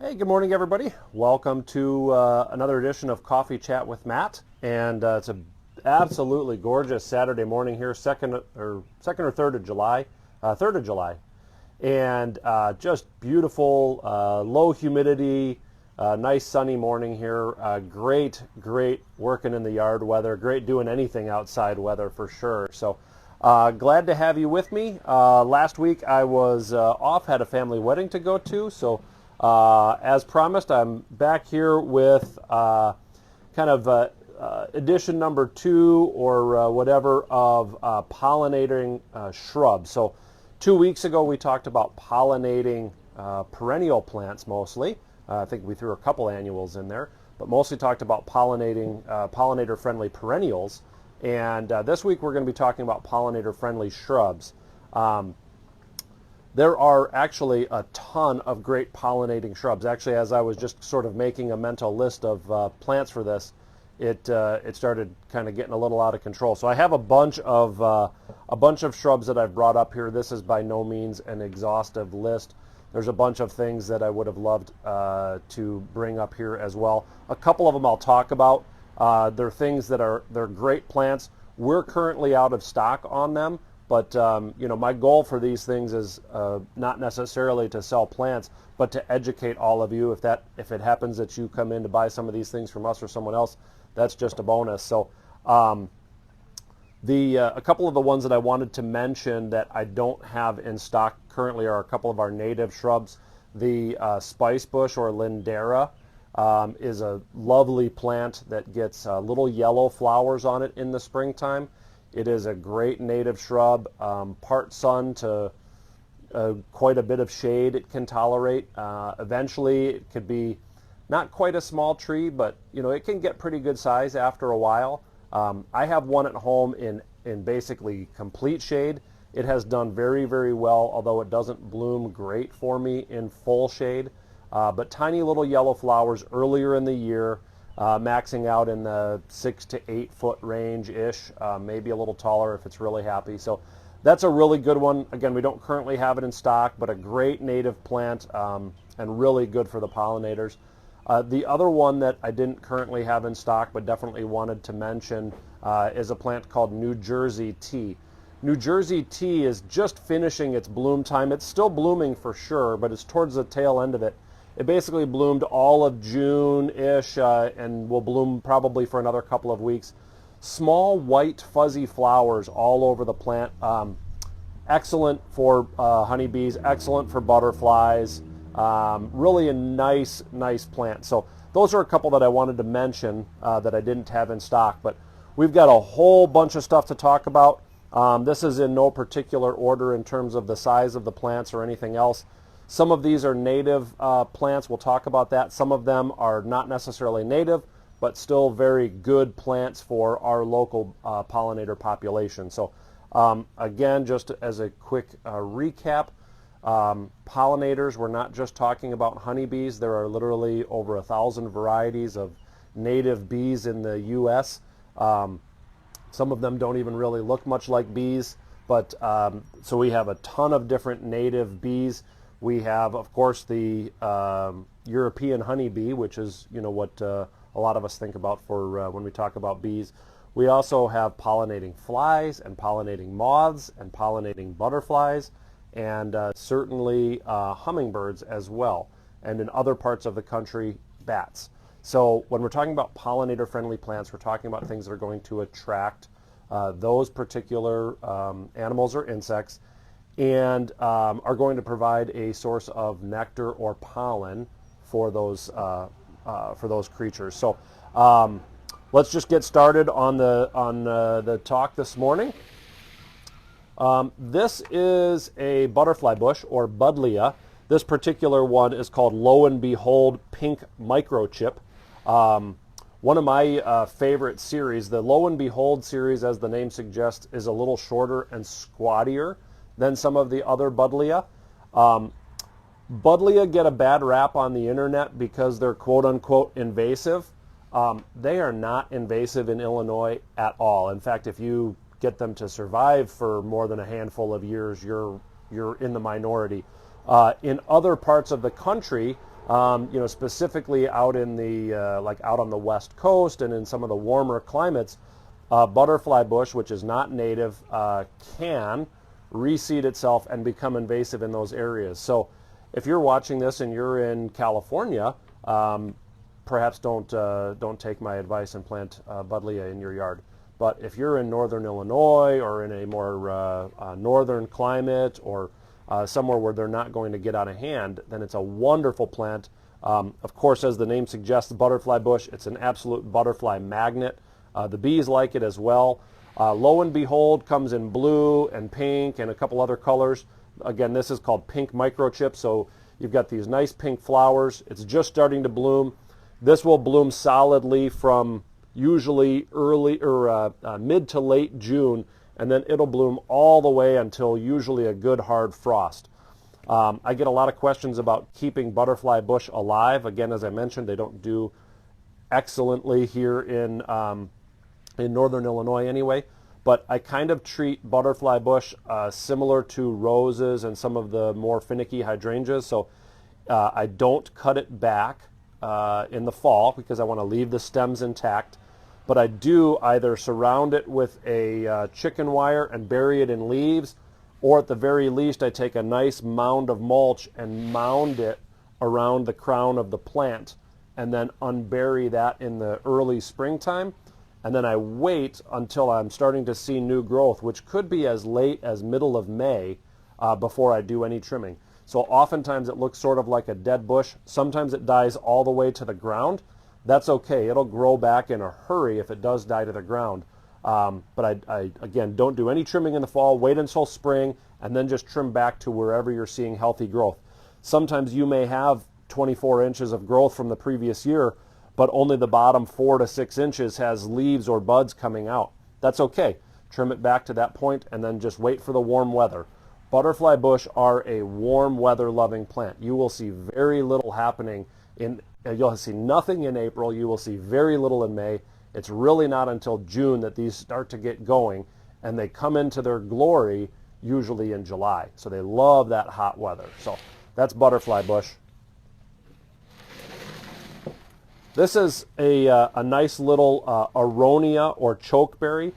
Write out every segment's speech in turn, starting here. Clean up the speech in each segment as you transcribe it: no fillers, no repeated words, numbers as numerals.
Hey, good morning, everybody. Welcome to another edition of Coffee Chat with Matt, and it's a absolutely gorgeous Saturday morning here, second or third of July, 3rd of July, and just beautiful, low humidity, nice sunny morning here. Great working in the yard weather. Great doing anything outside weather for sure. So. Glad to have you with me. Last week I was off, had a family wedding to go to, so as promised, I'm back here with edition number 2 or whatever of pollinating shrubs. So 2 weeks ago we talked about pollinating perennial plants mostly. I think we threw a couple annuals in there, but mostly talked about pollinating pollinator-friendly perennials. And this week we're going to be talking about pollinator-friendly shrubs. There are actually a ton of great pollinating shrubs. Actually, as I was just sort of making a mental list of plants for this, it started kind of getting a little out of control. So I have a bunch of shrubs that I've brought up here. This is by no means an exhaustive list. There's a bunch of things that I would have loved to bring up here as well. A couple of them I'll talk about. They're things that they're great plants. We're currently out of stock on them, but my goal for these things is not necessarily to sell plants, but to educate all of you. If it happens that you come in to buy some of these things from us or someone else, that's just a bonus. So a couple of the ones that I wanted to mention that I don't have in stock currently are a couple of our native shrubs. The spice bush or lindera is a lovely plant that gets little yellow flowers on it in the springtime. It is a great native shrub, part sun to quite a bit of shade it can tolerate. Eventually it could be not quite a small tree, but it can get pretty good size after a while. I have one at home in basically complete shade. It has done very well, although it doesn't bloom great for me in full shade. But tiny little yellow flowers earlier in the year, maxing out in the 6 to 8 foot range-ish, maybe a little taller if it's really happy. So that's a really good one. Again, we don't currently have it in stock, but a great native plant and really good for the pollinators. The other one that I didn't currently have in stock but definitely wanted to mention is a plant called New Jersey tea. New Jersey tea is just finishing its bloom time. It's still blooming for sure, but it's towards the tail end of it. It basically bloomed all of June-ish and will bloom probably for another couple of weeks. Small white fuzzy flowers all over the plant. Excellent for honeybees, excellent for butterflies. Really a nice plant. So those are a couple that I wanted to mention that I didn't have in stock. But we've got a whole bunch of stuff to talk about. This is in no particular order in terms of the size of the plants or anything else. Some of these are native plants. We'll talk about that. Some of them are not necessarily native, but still very good plants for our local pollinator population. So again, just as a quick recap, pollinators, we're not just talking about honeybees. There are literally over 1,000 varieties of native bees in the U.S. Some of them don't even really look much like bees, but so we have a ton of different native bees. We have, of course, the European honeybee, which is, what a lot of us think about for when we talk about bees. We also have pollinating flies and pollinating moths and pollinating butterflies and certainly hummingbirds as well. And in other parts of the country, bats. So when we're talking about pollinator-friendly plants, we're talking about things that are going to attract those particular animals or insects and are going to provide a source of nectar or pollen for those creatures. So let's just get started on the talk this morning. This is a butterfly bush or buddleia. This particular one is called Lo and Behold Pink Microchip. One of my favorite series, the Lo and Behold series, as the name suggests, is a little shorter and squattier than some of the other buddleia. Buddleia get a bad rap on the internet because they're quote-unquote invasive. They are not invasive in Illinois at all. In fact, if you get them to survive for more than a handful of years, you're in the minority. In other parts of the country, You know, specifically out in the like out on the west coast and in some of the warmer climates, butterfly bush, which is not native, can reseed itself and become invasive in those areas. So if you're watching this and you're in California, perhaps don't take my advice and plant buddleia in your yard. But if you're in northern Illinois or in a more northern climate or somewhere where they're not going to get out of hand, then it's a wonderful plant. Of course, as the name suggests, the butterfly bush, it's an absolute butterfly magnet. The bees like it as well. Lo and behold, comes in blue and pink and a couple other colors. Again, this is called pink microchip, so you've got these nice pink flowers. It's just starting to bloom. This will bloom solidly from usually early or mid to late June, and then it'll bloom all the way until usually a good hard frost. I get a lot of questions about keeping butterfly bush alive. Again, as I mentioned, they don't do excellently here in northern Illinois anyway, but I kind of treat butterfly bush similar to roses and some of the more finicky hydrangeas. So I don't cut it back in the fall because I want to leave the stems intact, but I do either surround it with a chicken wire and bury it in leaves, or at the very least I take a nice mound of mulch and mound it around the crown of the plant and then unbury that in the early springtime. And then I wait until I'm starting to see new growth, which could be as late as middle of May before I do any trimming. So oftentimes it looks sort of like a dead bush. Sometimes it dies all the way to the ground. That's okay. It'll grow back in a hurry if it does die to the ground. But I again, don't do any trimming in the fall. Wait until spring and then just trim back to wherever you're seeing healthy growth. Sometimes you may have 24 inches of growth from the previous year, but only the bottom 4 to 6 inches has leaves or buds coming out. That's okay. Trim it back to that point and then just wait for the warm weather. Butterfly bush are a warm weather loving plant. You will see very little happening you'll see nothing in April. You will see very little in May. It's really not until June that these start to get going, and they come into their glory usually in July. So they love that hot weather. So that's butterfly bush. This is a nice little Aronia or chokeberry.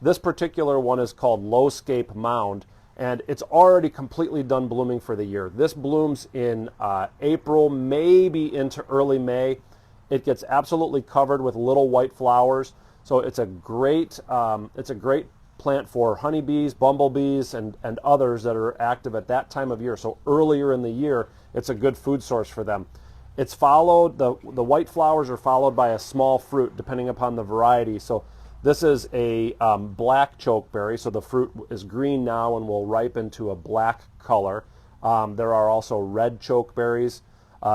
This particular one is called lowscape mound, and it's already completely done blooming for the year. This blooms in April, maybe into early May. It gets absolutely covered with little white flowers, so it's a great plant for honeybees, bumblebees, and others that are active at that time of year. So earlier in the year, it's a good food source for them. It's followed, the white flowers are followed by a small fruit depending upon the variety. So this is a black chokeberry, so the fruit is green now and will ripen to a black color. There are also red chokeberries.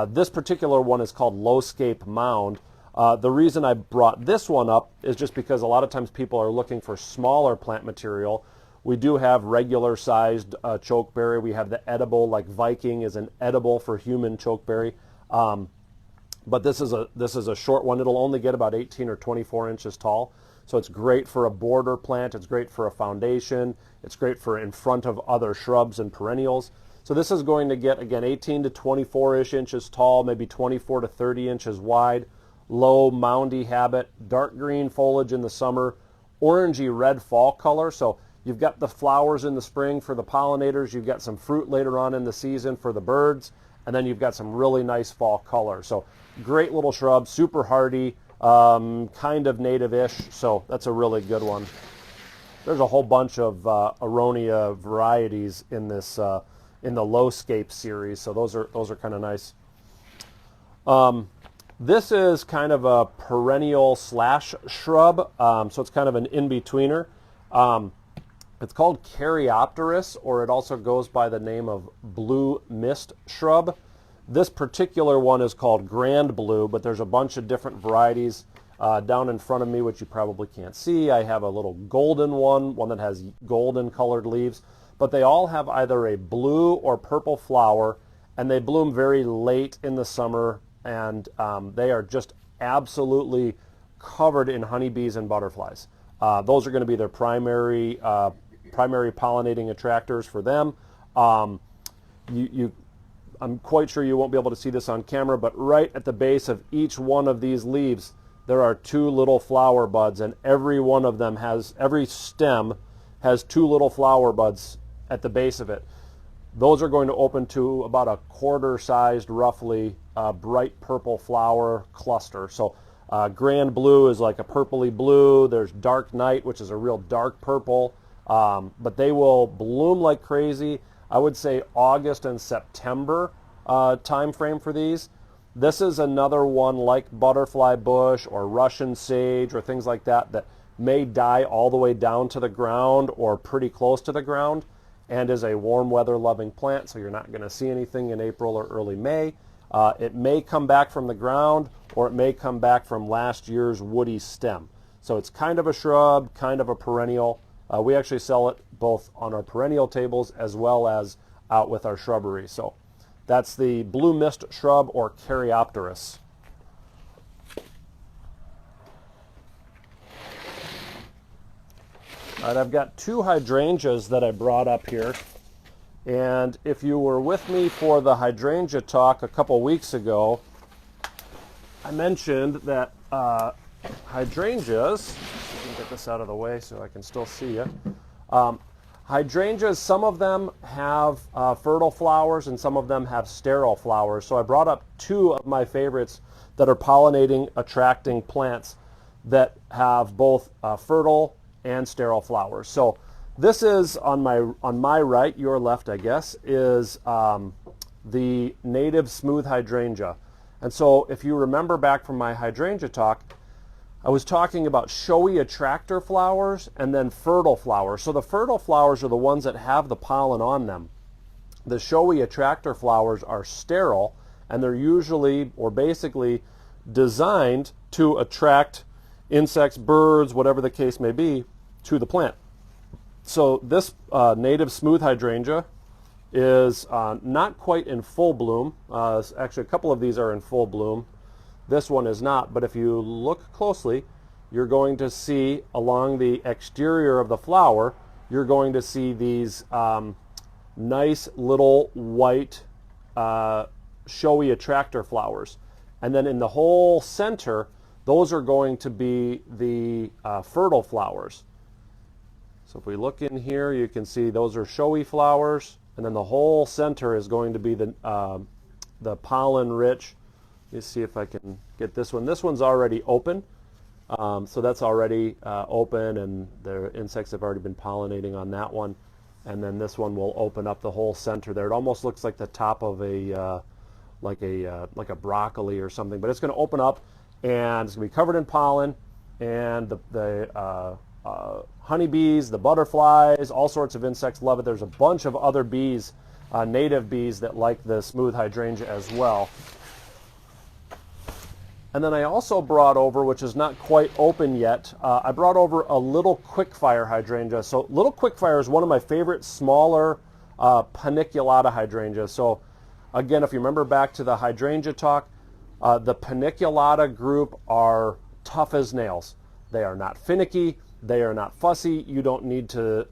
This particular one is called lowscape mound. The reason I brought this one up is just because a lot of times people are looking for smaller plant material. We do have regular sized chokeberry. We have the edible, like Viking is an edible for human chokeberry. But this is a short one. It'll only get about 18 or 24 inches tall. So it's great for a border plant. It's great for a foundation. It's great for in front of other shrubs and perennials. So this is going to get, again, 18 to 24-ish inches tall, maybe 24 to 30 inches wide, low moundy habit, dark green foliage in the summer, orangey red fall color. So you've got the flowers in the spring for the pollinators. You've got some fruit later on in the season for the birds. And then you've got some really nice fall color. So great little shrub, super hardy, kind of native-ish. So that's a really good one. There's a whole bunch of Aronia varieties in this in the lowscape series. So those are kind of nice. This is kind of a perennial slash shrub. So it's kind of an in-betweener. It's called Caryopteris, or it also goes by the name of blue mist shrub. This particular one is called grand blue, but there's a bunch of different varieties down in front of me, which you probably can't see. I have a little golden one that has golden colored leaves, but they all have either a blue or purple flower, and they bloom very late in the summer, and they are just absolutely covered in honeybees and butterflies. Those are going to be their primary pollinating attractors for them. I'm quite sure you won't be able to see this on camera, but right at the base of each one of these leaves, there are two little flower buds, and every one of them has, every stem has two little flower buds at the base of it. Those are going to open to about a quarter-sized, roughly, bright purple flower cluster. So grand blue is like a purpley blue. There's dark night, which is a real dark purple. But they will bloom like crazy. I would say August and September time frame for these. This is another one like butterfly bush or Russian sage or things like that that may die all the way down to the ground or pretty close to the ground, and is a warm weather loving plant, so you're not going to see anything in April or early May. It may come back from the ground, or it may come back from last year's woody stem. So it's kind of a shrub, kind of a perennial. We actually sell it both on our perennial tables as well as out with our shrubbery. So that's the blue mist shrub, or Caryopteris. All right, I've got two hydrangeas that I brought up here. And if you were with me for the hydrangea talk a couple weeks ago, I mentioned that hydrangeas, let me get this out of the way so I can still see you. Hydrangeas, some of them have fertile flowers and some of them have sterile flowers. So I brought up two of my favorites that are pollinating, attracting plants that have both fertile and sterile flowers. So this is on my right, your left, I guess, is the native smooth hydrangea. And so if you remember back from my hydrangea talk, I was talking about showy attractor flowers and then fertile flowers. So the fertile flowers are the ones that have the pollen on them. The showy attractor flowers are sterile, and they're usually or basically designed to attract insects, birds, whatever the case may be, to the plant. So this native smooth hydrangea is not quite in full bloom. Actually, a couple of these are in full bloom. This one is not, but if you look closely, you're going to see along the exterior of the flower, you're going to see these nice little white showy attractor flowers. And then in the whole center, those are going to be the fertile flowers. So if we look in here, you can see those are showy flowers, and then the whole center is going to be the pollen-rich. Let me see if I can get this one. This one's already open, so that's already open, and the insects have already been pollinating on that one. And then this one will open up the whole center there. It almost looks like the top of a like a broccoli or something, but it's going to open up, and it's going to be covered in pollen, and the honeybees, the butterflies, all sorts of insects love it. There's a bunch of other bees, native bees, that like the smooth hydrangea as well. And then I also brought over, which is not quite open yet, I brought over a little quickfire hydrangea. So little quickfire is one of my favorite smaller paniculata hydrangeas. So again, if you remember back to the hydrangea talk, the paniculata group are tough as nails. They are not finicky. They are not fussy. You don't need to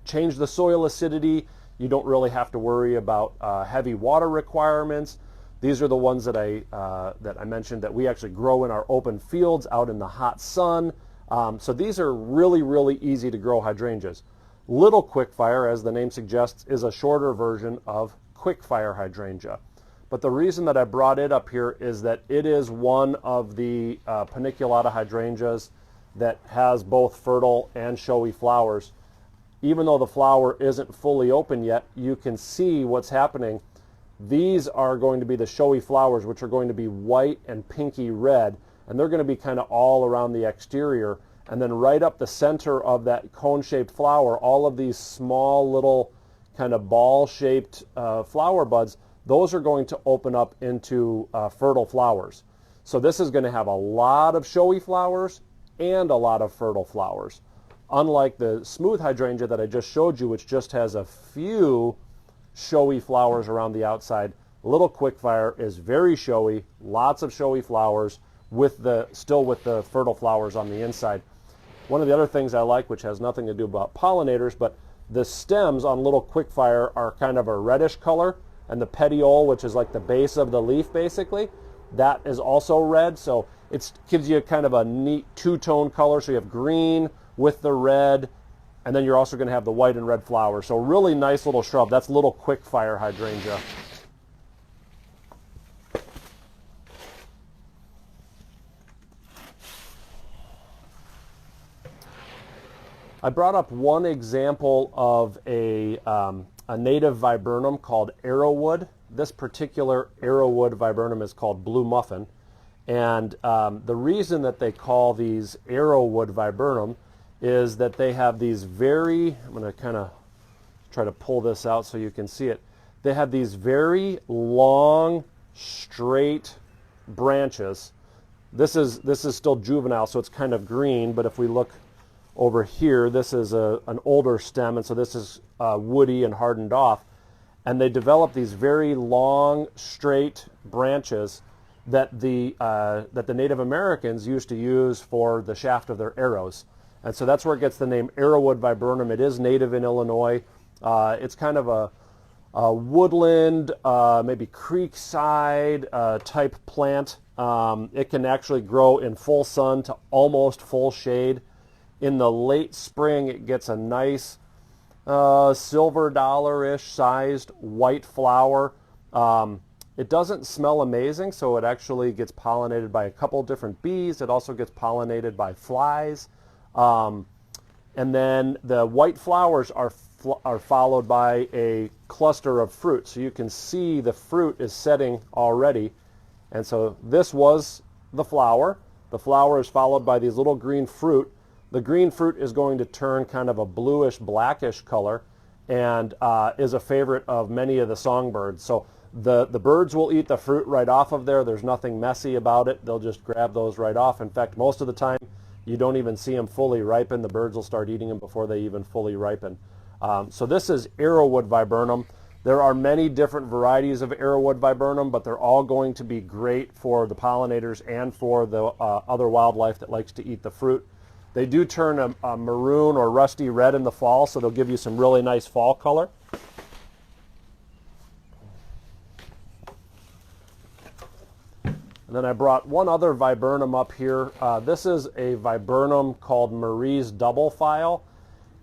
change the soil acidity. You don't really have to worry about heavy water requirements. These are the ones that I mentioned that we actually grow in our open fields out in the hot sun. So these are really, really easy to grow hydrangeas. Little quickfire, as the name suggests, is a shorter version of quickfire hydrangea. But the reason that I brought it up here is that it is one of the paniculata hydrangeas that has both fertile and showy flowers. Even though the flower isn't fully open yet, you can see what's happening. These are going to be the showy flowers, which are going to be white and pinky red, and they're going to be kind of all around the exterior. And then right up the center of that cone-shaped flower, all of these small little kind of ball-shaped flower buds, those are going to open up into fertile flowers. So this is going to have a lot of showy flowers and a lot of fertile flowers. Unlike the smooth hydrangea that I just showed you, which just has a few showy flowers around the outside, little quickfire is very showy, lots of showy flowers, still with the fertile flowers on the inside. One of the other things I like, which has nothing to do about pollinators, but the stems on little quickfire are kind of a reddish color, and the petiole, which is like the base of the leaf basically, that is also red. So it gives you kind of a neat two-tone color. So you have green with the red, and then you're also going to have the white and red flowers. So really nice little shrub. That's little quick fire hydrangea. I brought up one example of a native viburnum called arrowwood. This particular arrowwood viburnum is called blue muffin. And the reason that they call these arrowwood viburnum is that they have these very, I'm going to kind of try to pull this out so you can see it. They have these very long, straight branches. This is still juvenile, so it's kind of green, but if we look over here, this is an older stem, and so this is woody and hardened off. And they develop these very long, straight branches that the Native Americans used to use for the shaft of their arrows. And so that's where it gets the name arrowwood viburnum. It is native in Illinois. It's kind of a woodland, maybe creekside type plant. It can actually grow in full sun to almost full shade. In the late spring, it gets a nice silver dollar-ish sized white flower. It doesn't smell amazing, so it actually gets pollinated by a couple different bees. It also gets pollinated by flies. And then the white flowers are followed by a cluster of fruit. So you can see the fruit is setting already. And so this was the flower. The flower is followed by these little green fruit. The green fruit is going to turn kind of a bluish, blackish color and is a favorite of many of the songbirds. So the birds will eat the fruit right off of there. There's nothing messy about it. They'll just grab those right off. In fact, most of the time, you don't even see them fully ripen. The birds will start eating them before they even fully ripen. So this is arrowwood viburnum. There are many different varieties of arrowwood viburnum, but they're all going to be great for the pollinators and for the other wildlife that likes to eat the fruit. They do turn a maroon or rusty red in the fall, so they'll give you some really nice fall color. And then I brought one other viburnum up here. This is a viburnum called Marie's double file.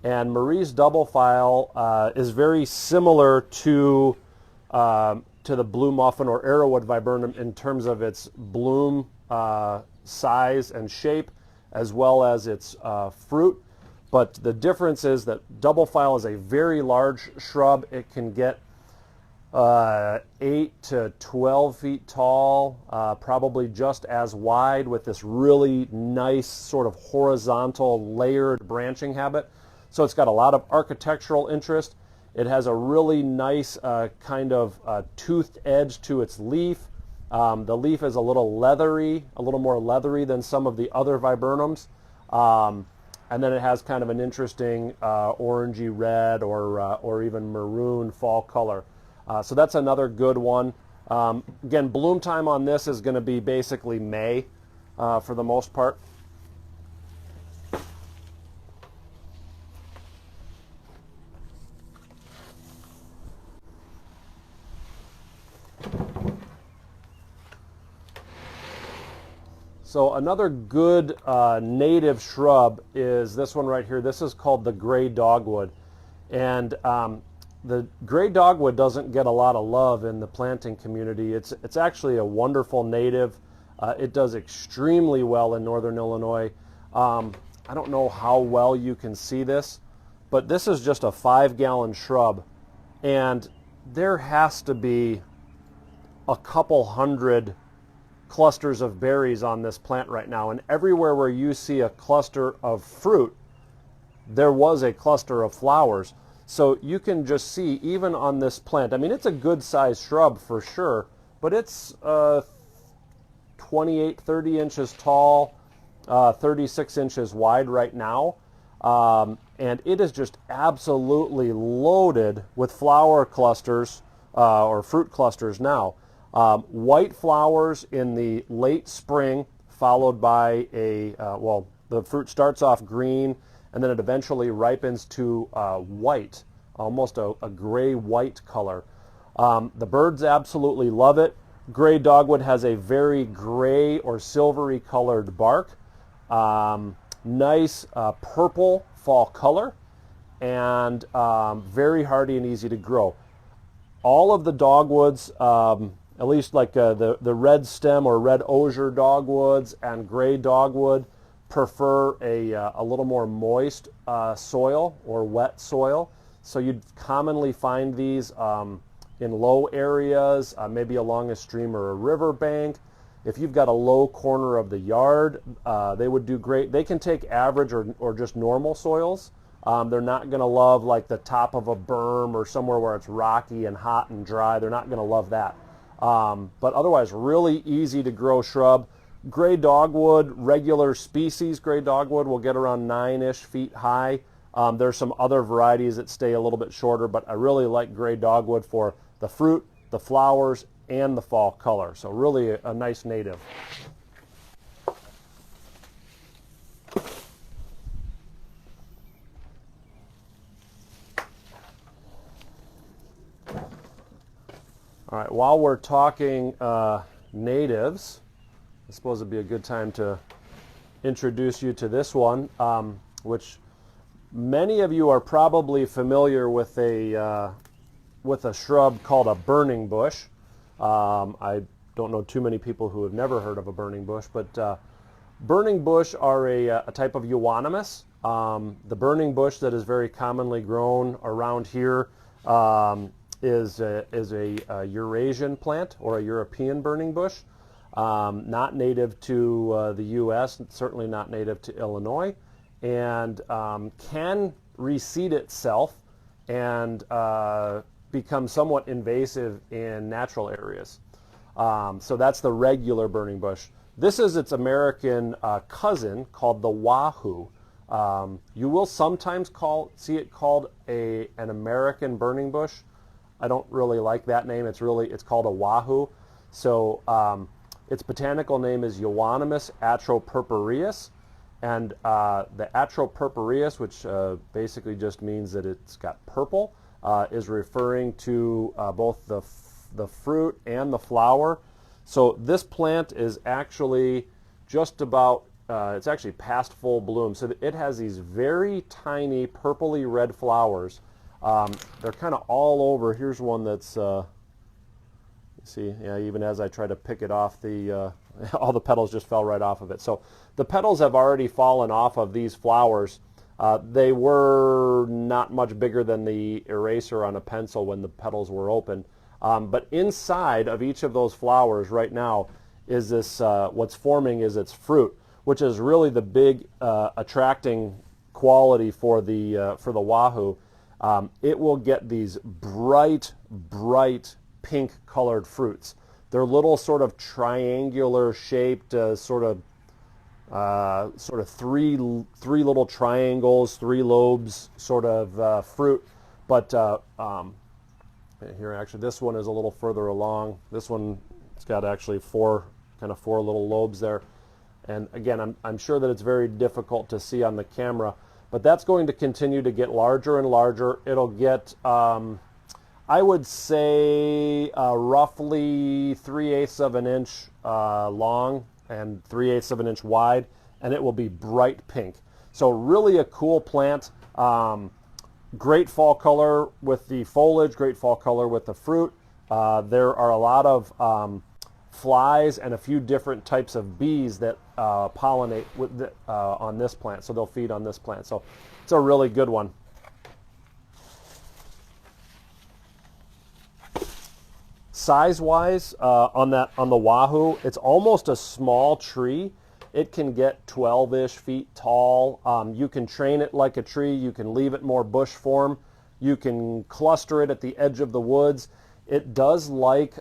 And Marie's double file is very similar to the blue muffin or arrowwood viburnum in terms of its bloom size and shape, as well as its fruit. But the difference is that double file is a very large shrub. It can get 8 to 12 feet tall, probably just as wide, with this really nice sort of horizontal layered branching habit. So it's got a lot of architectural interest. It has a really nice kind of toothed edge to its leaf. The leaf is a little leathery, a little more leathery than some of the other viburnums. And then it has kind of an interesting orangey red or even maroon fall color. So that's another good one. Again, bloom time on this is going to be basically May for the most part. So another good native shrub is this one right here. This is called the gray dogwood. And the gray dogwood doesn't get a lot of love in the planting community. It's actually a wonderful native. It does extremely well in northern Illinois. I don't know how well you can see this, but this is just a 5-gallon shrub. And there has to be a couple hundred clusters of berries on this plant right now, and everywhere where you see a cluster of fruit, there was a cluster of flowers. So you can just see, even on this plant, I mean, it's a good sized shrub for sure, but it's 28, 30 inches tall, 36 inches wide right now, and it is just absolutely loaded with flower clusters or fruit clusters now. White flowers in the late spring, followed by well, the fruit starts off green, and then it eventually ripens to white, almost a gray-white color. The birds absolutely love it. Gray dogwood has a very gray or silvery colored bark, nice purple fall color, and very hardy and easy to grow. All of the dogwoods, at least like the red stem or red osier dogwoods and gray dogwood, prefer a little more moist soil or wet soil. So you'd commonly find these in low areas, maybe along a stream or a river bank. If you've got a low corner of the yard, they would do great. They can take average or just normal soils. They're not going to love like the top of a berm or somewhere where it's rocky and hot and dry. They're not going to love that. But otherwise, really easy to grow shrub. Gray dogwood, regular species gray dogwood, will get around 9-ish feet high. There's some other varieties that stay a little bit shorter, but I really like gray dogwood for the fruit, the flowers, and the fall color. So really a nice native. All right, while we're talking natives, I suppose it'd be a good time to introduce you to this one, which many of you are probably familiar with a shrub called a burning bush. I don't know too many people who have never heard of a burning bush, but burning bush are a type of euonymus. The burning bush that is very commonly grown around here is a Eurasian plant or a European burning bush, not native to the U.S., certainly not native to Illinois, and can reseed itself and become somewhat invasive in natural areas. So that's the regular burning bush. This is its American cousin called the wahoo. You will sometimes see it called an American burning bush. I don't really like that name. It's called a wahoo. So its botanical name is Euonymus atropurpureus, and the atropurpureus, which basically just means that it's got purple, is referring to both the fruit and the flower. So this plant is actually just about, it's actually past full bloom. So it has these very tiny purpley red flowers. They're kind of all over. Here's one that's, see, yeah, even as I try to pick it off, all the petals just fell right off of it. So the petals have already fallen off of these flowers. They were not much bigger than the eraser on a pencil when the petals were open. But inside of each of those flowers right now is this, what's forming is its fruit, which is really the big attracting quality for the wahoo. It will get these bright pink colored fruits. They're little sort of triangular shaped, sort of three little triangles, 3 lobes sort of fruit. But here actually this one is a little further along. This one, it's got actually 4 little lobes there. And again, I'm sure that it's very difficult to see on the camera, but that's going to continue to get larger and larger. It'll get, I would say, roughly 3/8 of an inch long and 3/8 of an inch wide, and it will be bright pink. So really a cool plant. Great fall color with the foliage, great fall color with the fruit. There are a lot of flies and a few different types of bees that pollinate on this plant, so they'll feed on this plant. So it's a really good one. Size-wise, on the wahoo, it's almost a small tree. It can get 12-ish feet tall. You can train it like a tree. You can leave it more bush form. You can cluster it at the edge of the woods. It does like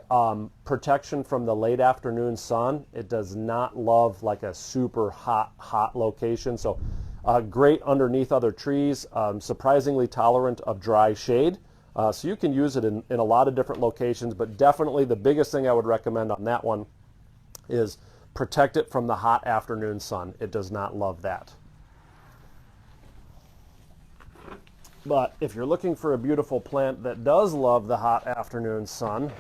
protection from the late afternoon sun. It does not love like a super hot location. So great underneath other trees, surprisingly tolerant of dry shade. So you can use it in a lot of different locations, but definitely the biggest thing I would recommend on that one is protect it from the hot afternoon sun. It does not love that. But if you're looking for a beautiful plant that does love the hot afternoon sun,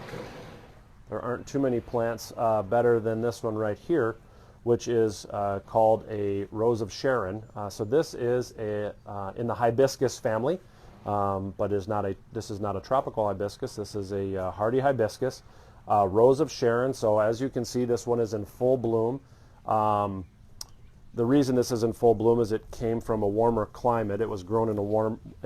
there aren't too many plants better than this one right here, which is called a rose of Sharon. So this is in the hibiscus family, but this is not a tropical hibiscus. This is a hardy hibiscus, rose of Sharon. So as you can see, this one is in full bloom. The reason this is in full bloom is it came from a warmer climate. It was grown in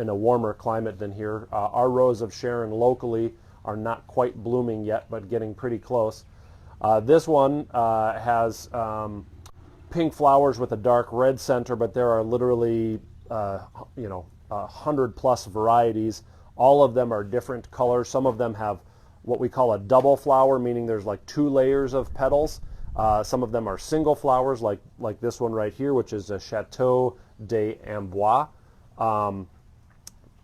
a warmer climate than here. Our rose of Sharon locally are not quite blooming yet, but getting pretty close. This one has pink flowers with a dark red center, but there are literally 100+ varieties. All of them are different colors. Some of them have what we call a double flower, meaning there's like 2 layers of petals. Some of them are single flowers, like this one right here, which is a Chateau d'Amboise.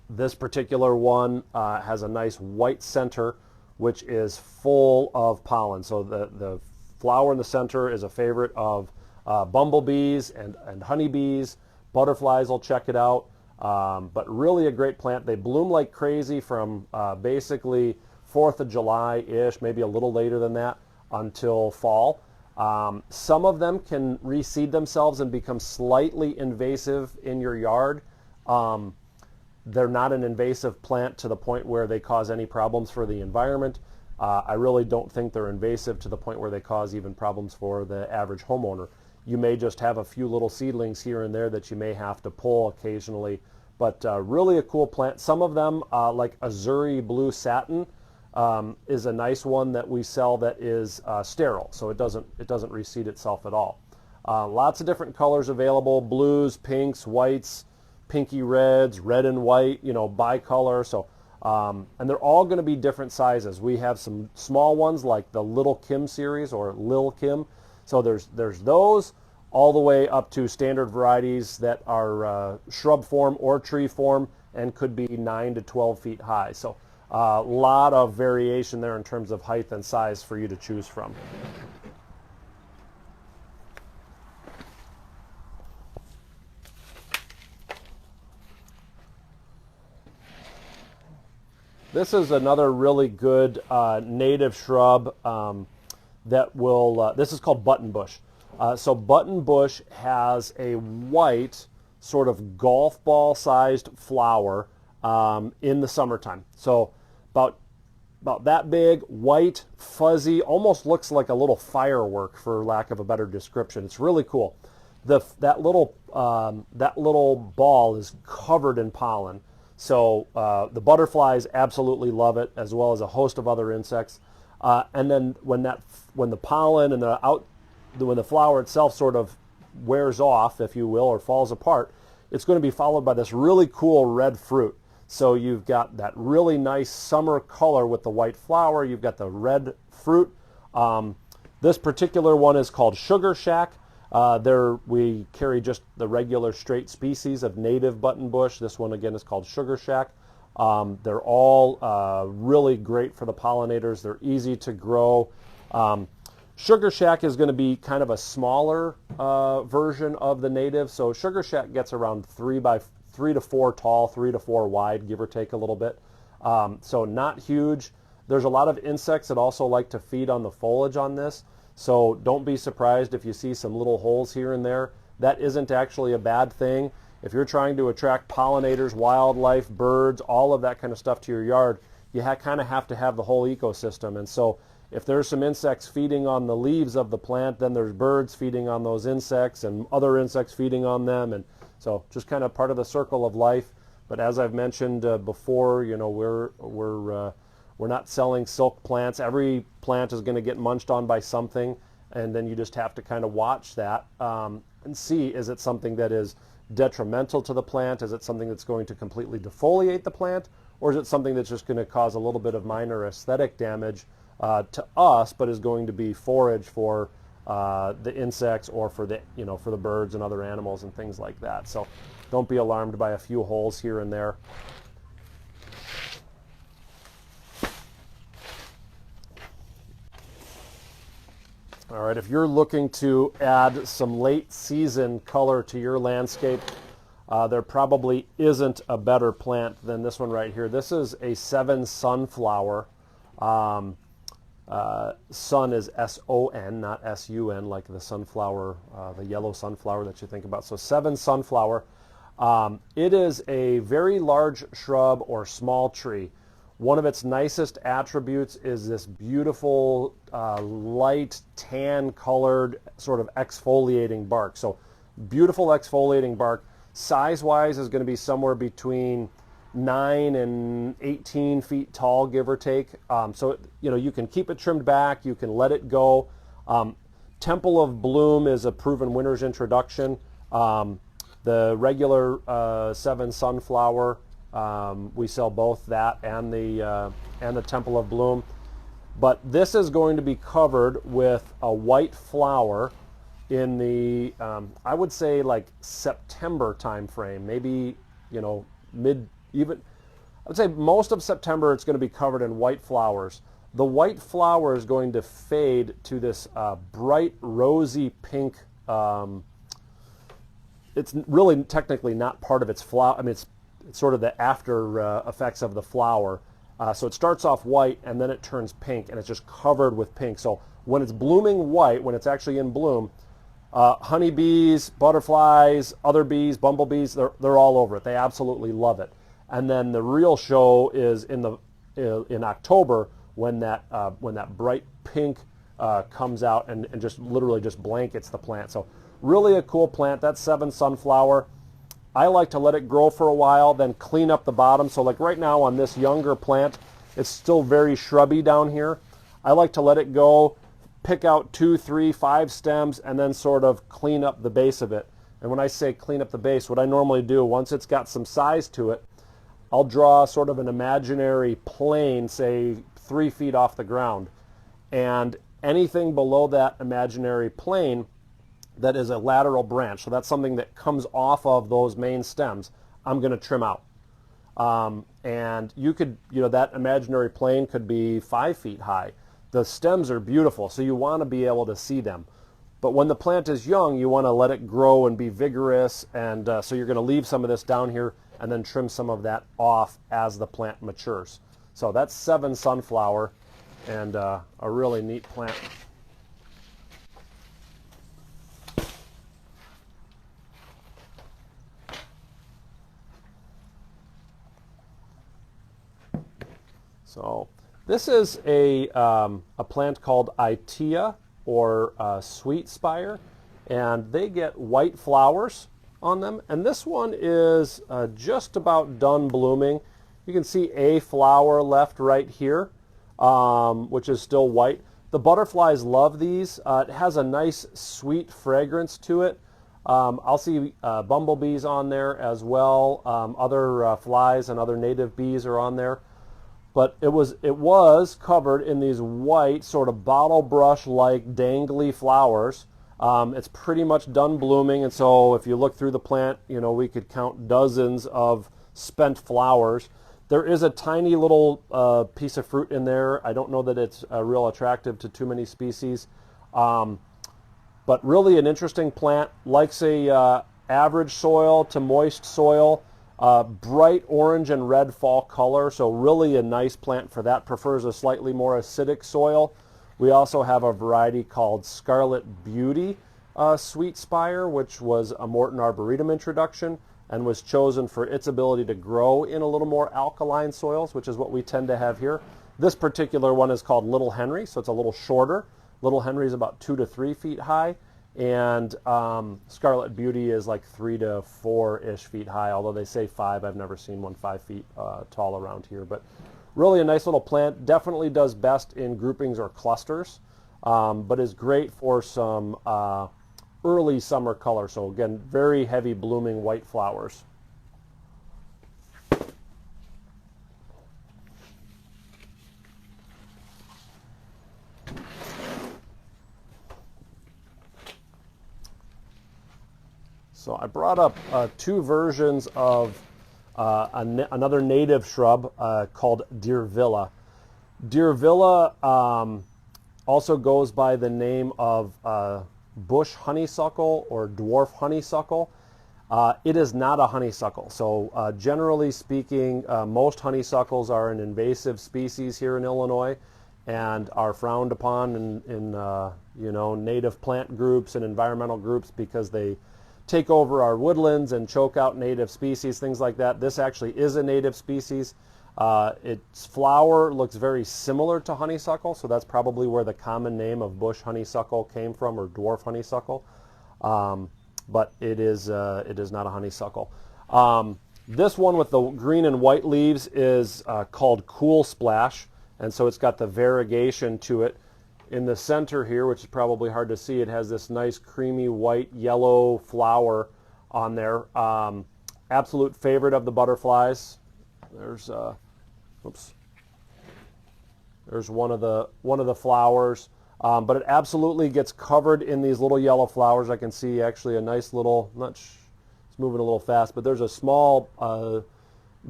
This particular one has a nice white center, which is full of pollen. So the flower in the center is a favorite of bumblebees and honeybees. Butterflies will check it out. But really a great plant. They bloom like crazy from basically 4th of July-ish, maybe a little later than that, until fall. Some of them can reseed themselves and become slightly invasive in your yard. They're not an invasive plant to the point where they cause any problems for the environment. I really don't think they're invasive to the point where they cause even problems for the average homeowner. You may just have a few little seedlings here and there that you may have to pull occasionally, but really a cool plant. Some of them, like Azuri Blue Satin, is a nice one that we sell that is sterile, so it doesn't reseed itself at all. Lots of different colors available: blues, pinks, whites, pinky reds, red and white, bicolor. So and they're all going to be different sizes. We have some small ones like the Little Kim series or Lil Kim. So there's those all the way up to standard varieties that are shrub form or tree form and could be 9 to 12 feet high. So a lot of variation there in terms of height and size for you to choose from. This is another really good native shrub that will, this is called buttonbush. So buttonbush has a white, sort of golf ball sized flower in the summertime. So about that big, white, fuzzy, almost looks like a little firework, for lack of a better description. It's really cool. That little ball is covered in pollen. So the butterflies absolutely love it, as well as a host of other insects. And then when the pollen and when the flower itself sort of wears off, if you will, or falls apart, it's going to be followed by this really cool red fruit. So you've got that really nice summer color with the white flower. You've got the red fruit. This particular one is called Sugar Shack. We carry just the regular straight species of native buttonbush. This one again is called Sugar Shack. They're all really great for the pollinators. They're easy to grow. Sugar Shack is going to be kind of a smaller version of the native. So Sugar Shack gets around 3 to 4 tall, 3 to 4 wide, give or take a little bit. So not huge. There's a lot of insects that also like to feed on the foliage on this. So don't be surprised if you see some little holes here and there. That isn't actually a bad thing. If you're trying to attract pollinators, wildlife, birds, all of that kind of stuff to your yard, you kind of have to have the whole ecosystem. And so if there's some insects feeding on the leaves of the plant, then there's birds feeding on those insects and other insects feeding on them. And so just kind of part of the circle of life. But as I've mentioned before, we're not selling silk plants. Every plant is going to get munched on by something, and then you just have to kind of watch that and see, is it something that is detrimental to the plant? Is it something that's going to completely defoliate the plant? Or is it something that's just going to cause a little bit of minor aesthetic damage to us, but is going to be forage for the insects or for the birds and other animals and things like that. So don't be alarmed by a few holes here and there. All right, if you're looking to add some late season color to your landscape, There probably isn't a better plant than this one right here. This is a 7 sunflower. Sun is S-O-N, not S-U-N, like the sunflower, the yellow sunflower that you think about. So 7 sunflower. It is a very large shrub or small tree. One of its nicest attributes is this beautiful light tan colored sort of exfoliating bark. So beautiful exfoliating bark. Size-wise is going to be somewhere between 9 and 18 feet tall, give or take. So you can keep it trimmed back, you can let it go. Temple of Bloom is a proven winner's introduction. The regular 7 sunflower, we sell both that and the Temple of Bloom. But this is going to be covered with a white flower in the, I would say like September time frame, maybe, even, I would say most of September it's going to be covered in white flowers. The white flower is going to fade to this bright rosy pink. It's really technically not part of its flower. I mean, it's sort of the after effects of the flower. So it starts off white and then it turns pink and it's just covered with pink. So when it's blooming white, when it's actually in bloom, honeybees, butterflies, other bees, bumblebees, they're all over it. They absolutely love it. And then the real show is in October when that bright pink comes out and just literally just blankets the plant. So really a cool plant. That's 7 sunflower. I like to let it grow for a while, then clean up the bottom. So like right now on this younger plant, it's still very shrubby down here. I like to let it go, pick out 2, 3, 5 stems, and then sort of clean up the base of it. And when I say clean up the base, what I normally do, once it's got some size to it, I'll draw sort of an imaginary plane, say 3 feet off the ground. And anything below that imaginary plane that is a lateral branch, so that's something that comes off of those main stems, I'm going to trim out. And you could, that imaginary plane could be 5 feet high. The stems are beautiful, so you want to be able to see them. But when the plant is young, you want to let it grow and be vigorous, and so you're going to leave some of this down here and then trim some of that off as the plant matures. So that's 7 sunflower, and a really neat plant. So this is a plant called Itea, or sweet spire, and they get white flowers on them. And this one is just about done blooming. You can see a flower left right here, which is still white. The butterflies love these. It has a nice sweet fragrance to it. I'll see bumblebees on there as well. Other flies and other native bees are on there. But it was covered in these white sort of bottle brush like dangly flowers. It's pretty much done blooming, and so if you look through the plant, we could count dozens of spent flowers. There is a tiny little piece of fruit in there. I don't know that it's real attractive to too many species, but really an interesting plant. Likes a average soil to moist soil. Bright orange and red fall color, so really a nice plant for that. Prefers a slightly more acidic soil. We also have a variety called Scarlet Beauty sweet spire, which was a Morton Arboretum introduction and was chosen for its ability to grow in a little more alkaline soils, which is what we tend to have here. This particular one is called Little Henry, so it's a little shorter. Little Henry is about 2 to 3 feet high. And Scarlet Beauty is like 3 to 4-ish feet high, although they say 5. I've never seen one 5 feet tall around here. But really a nice little plant. Definitely does best in groupings or clusters, but is great for some early summer color. So again, very heavy blooming white flowers. So I brought up 2 versions of another native shrub called Diervilla. Diervilla also goes by the name of bush honeysuckle or dwarf honeysuckle. It is not a honeysuckle. So generally speaking, most honeysuckles are an invasive species here in Illinois and are frowned upon in you know, native plant groups and environmental groups because they take over our woodlands and choke out native species, things like that. This actually is a native species. Its flower looks very similar to honeysuckle, so that's probably where the common name of bush honeysuckle came from, or dwarf honeysuckle. But it is not a honeysuckle. This one with the green and white leaves is called Cool Splash, and so it's got the variegation to it. In the center here, which is probably hard to see, it has this nice creamy white yellow flower on there. Absolute favorite of the butterflies. There's there's one of the flowers. But it absolutely gets covered in these little yellow flowers. I can see actually a nice little, it's moving a little fast, but there's a small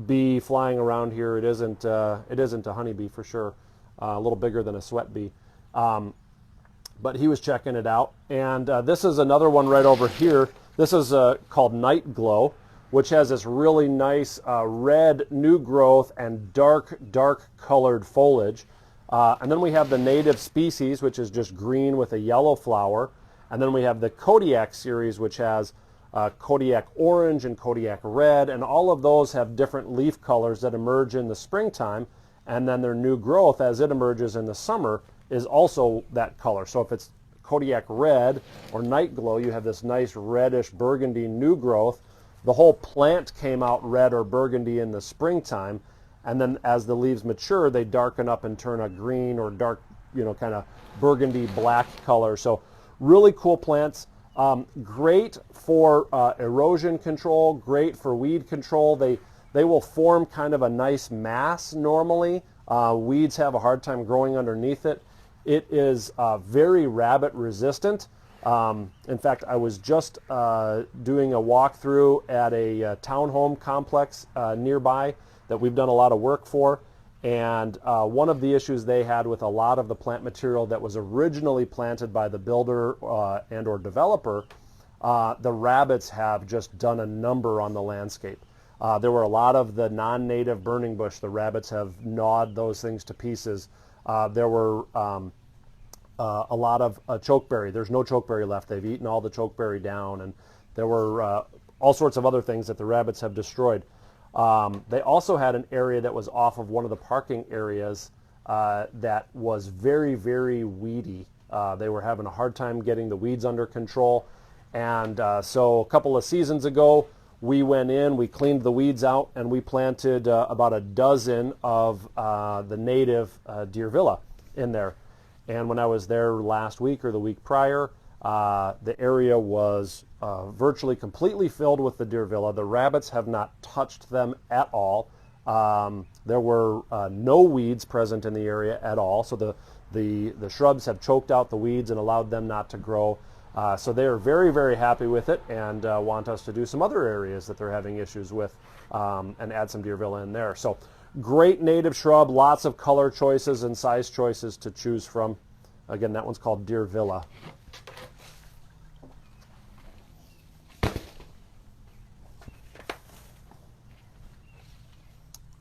bee flying around here. It isn't a honeybee for sure. A little bigger than a sweat bee. But he was checking it out. And this is another one right over here. This is called Night Glow, which has this really nice red new growth and dark colored foliage. And then we have the native species, which is just green with a yellow flower. And then we have the Kodiak series, which has Kodiak orange and Kodiak red. And all of those have different leaf colors that emerge in the springtime. And then their new growth, as it emerges in the summer, is also that color. So if it's Kodiak red or Night Glow, you have this nice reddish burgundy new growth. The whole plant came out red or burgundy in the springtime. And then as the leaves mature, they darken up and turn a green or dark, you know, kind of burgundy black color. So really cool plants. Great for erosion control, great for weed control. They will form kind of a nice mass normally. Weeds have a hard time growing underneath it. It is very rabbit resistant. In fact, I was just doing a walkthrough at a townhome complex nearby that we've done a lot of work for, and one of the issues they had with a lot of the plant material that was originally planted by the builder and or developer, the rabbits have just done a number on the landscape. There were a lot of the non-native burning bush. The rabbits have gnawed those things to pieces. There were a lot of chokeberry. There's no chokeberry left. They've eaten all the chokeberry down, and there were all sorts of other things that the rabbits have destroyed. They also had an area that was off of one of the parking areas that was very, very weedy. They were having a hard time getting the weeds under control. And so a couple of seasons ago, we went in, we cleaned the weeds out, and we planted about a dozen of the native Diervilla in there. And when I was there last week or the week prior, the area was virtually completely filled with the Diervilla. The rabbits have not touched them at all. There were no weeds present in the area at all. So the shrubs have choked out the weeds and allowed them not to grow. So they are very, very happy with it and want us to do some other areas that they're having issues with and add some Diervilla in there. So great native shrub, lots of color choices and size choices to choose from. Again, that one's called Diervilla.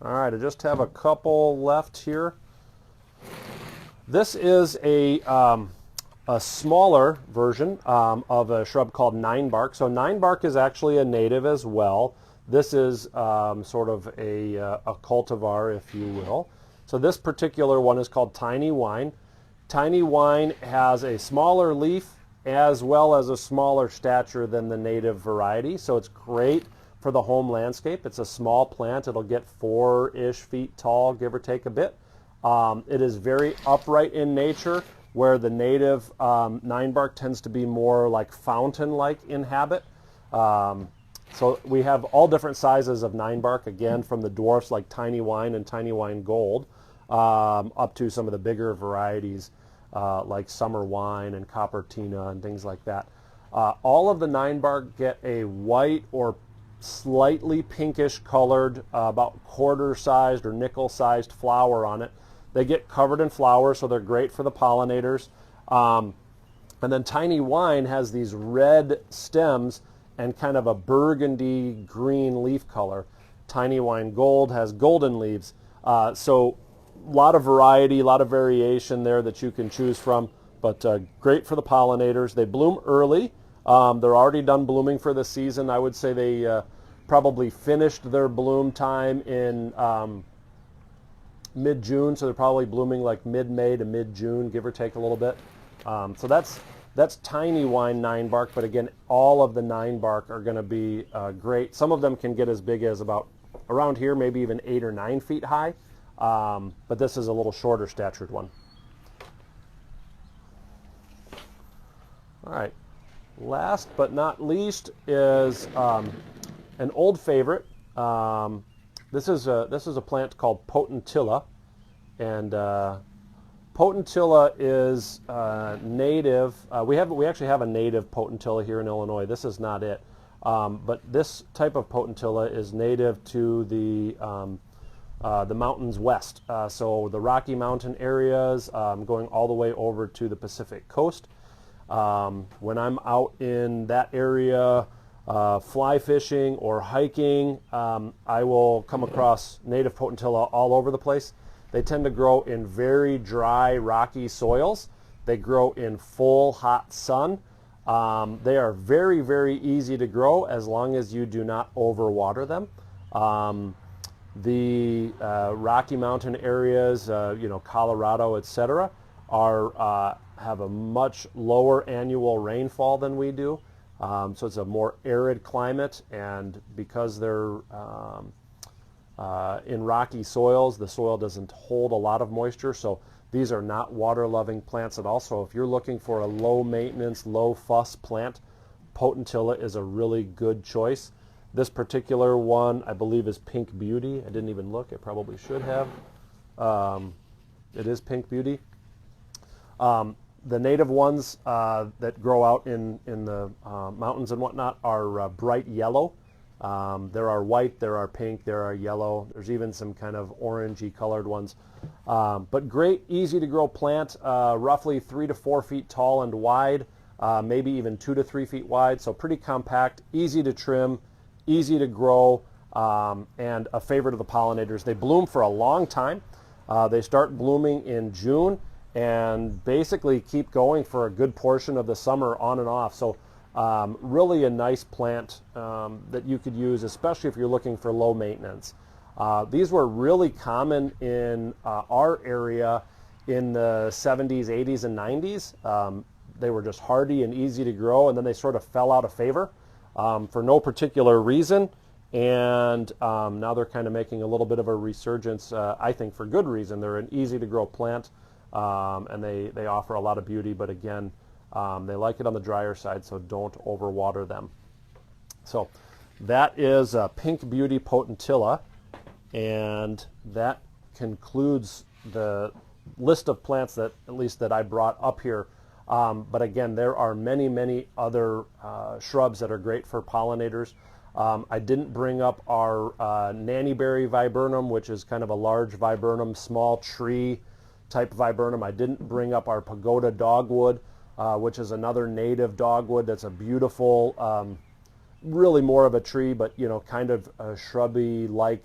All right, I just have a couple left here. This is a smaller version of a shrub called ninebark. So ninebark is actually a native as well. This is sort of a cultivar, if you will. So this particular one is called Tiny Wine. Tiny Wine has a smaller leaf as well as a smaller stature than the native variety. So it's great for the home landscape. It's a small plant. It'll get 4-ish feet tall, give or take a bit. It is very upright in nature, where the native ninebark tends to be more like fountain-like in habit. So we have all different sizes of ninebark, again, from the dwarfs like Tiny Wine and Tiny Wine Gold, up to some of the bigger varieties like Summer Wine and Coppertina and things like that. All of the ninebark get a white or slightly pinkish colored, about quarter-sized or nickel-sized flower on it. They get covered in flowers, so they're great for the pollinators. And then Tiny Wine has these red stems, and kind of a burgundy green leaf color. Tiny Wine Gold has golden leaves. So a lot of variety, a lot of variation there that you can choose from, but great for the pollinators. They bloom early. They're already done blooming for the season. I would say they probably finished their bloom time in mid-June, so they're probably blooming like mid-May to mid-June, give or take a little bit. So that's Tiny Wine 9-bark, but again, all of the 9-bark are going to be great. Some of them can get as big as about around here, maybe even 8 or 9 feet high, but this is a little shorter statured one. All right, last but not least is an old favorite. This is a plant called Potentilla, and Potentilla is native. We actually have a native Potentilla here in Illinois. This is not it, but this type of Potentilla is native to the mountains west. So the Rocky Mountain areas, going all the way over to the Pacific coast. When I'm out in that area, fly fishing or hiking, I will come across native Potentilla all over the place. They tend to grow in very dry, rocky soils. They grow in full, hot sun. They are very, very easy to grow as long as you do not overwater them. The Rocky Mountain areas, Colorado, etc., have a much lower annual rainfall than we do. So it's a more arid climate, and because they're in rocky soils, the soil doesn't hold a lot of moisture, so these are not water-loving plants at all. So if you're looking for a low-maintenance, low-fuss plant, Potentilla is a really good choice. This particular one, I believe, is Pink Beauty. I didn't even look. I probably should have. It is Pink Beauty. The native ones that grow out in the mountains and whatnot are bright yellow. There are white, there are pink, there are yellow. There's even some kind of orangey colored ones. But great, easy to grow plant, roughly 3 to 4 feet tall and wide, maybe even 2 to 3 feet wide. So pretty compact, easy to trim, easy to grow, and a favorite of the pollinators. They bloom for a long time. They start blooming in June and basically keep going for a good portion of the summer on and off. So really a nice plant that you could use, especially if you're looking for low maintenance. These were really common in our area in the 70s, 80s, and 90s. They were just hardy and easy to grow, and then they sort of fell out of favor for no particular reason. And now they're kind of making a little bit of a resurgence, I think for good reason. They're an easy to grow plant. And they offer a lot of beauty, but again, they like it on the drier side, so don't overwater them. So that is Pink Beauty Potentilla, and that concludes the list of plants that, at least that I brought up here. But again, there are many, many other shrubs that are great for pollinators. I didn't bring up our nannyberry viburnum, which is kind of a large viburnum, small tree type viburnum. I didn't bring up our pagoda dogwood, which is another native dogwood that's a beautiful, really more of a tree, but kind of a shrub-like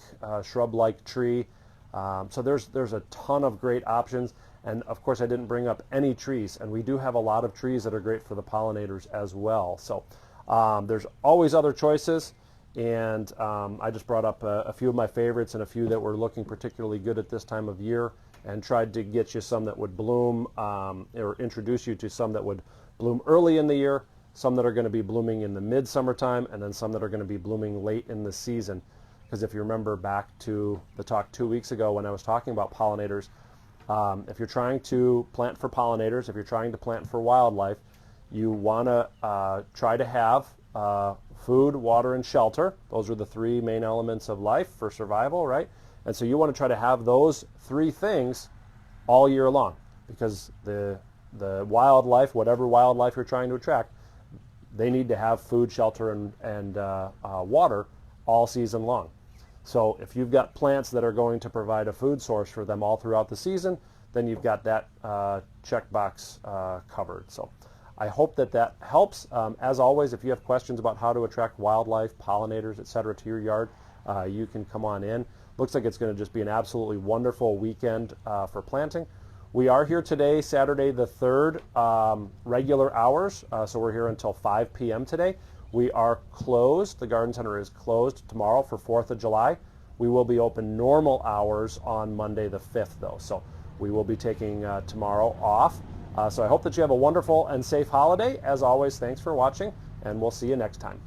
tree. So there's a ton of great options, and of course I didn't bring up any trees, and we do have a lot of trees that are great for the pollinators as well. So there's always other choices, and I just brought up a few of my favorites and a few that were looking particularly good at this time of year, and tried to get you some that would bloom, or introduce you to some that would bloom early in the year, some that are going to be blooming in the mid-summer time, and then some that are going to be blooming late in the season. Because if you remember back to the talk 2 weeks ago when I was talking about pollinators, if you're trying to plant for pollinators, if you're trying to plant for wildlife, you want to try to have food, water, and shelter. Those are the 3 main elements of life for survival, right? And so you want to try to have those 3 things all year long, because the wildlife, whatever wildlife you're trying to attract, they need to have food, shelter, and water all season long. So if you've got plants that are going to provide a food source for them all throughout the season, then you've got that checkbox covered. So I hope that that helps. As always, if you have questions about how to attract wildlife, pollinators, etc. to your yard, you can come on in. Looks like it's going to just be an absolutely wonderful weekend for planting. We are here today, Saturday the 3rd, regular hours, so we're here until 5 p.m. today. We are closed. The garden center is closed tomorrow for 4th of July. We will be open normal hours on Monday the 5th, though, so we will be taking tomorrow off. So I hope that you have a wonderful and safe holiday. As always, thanks for watching, and we'll see you next time.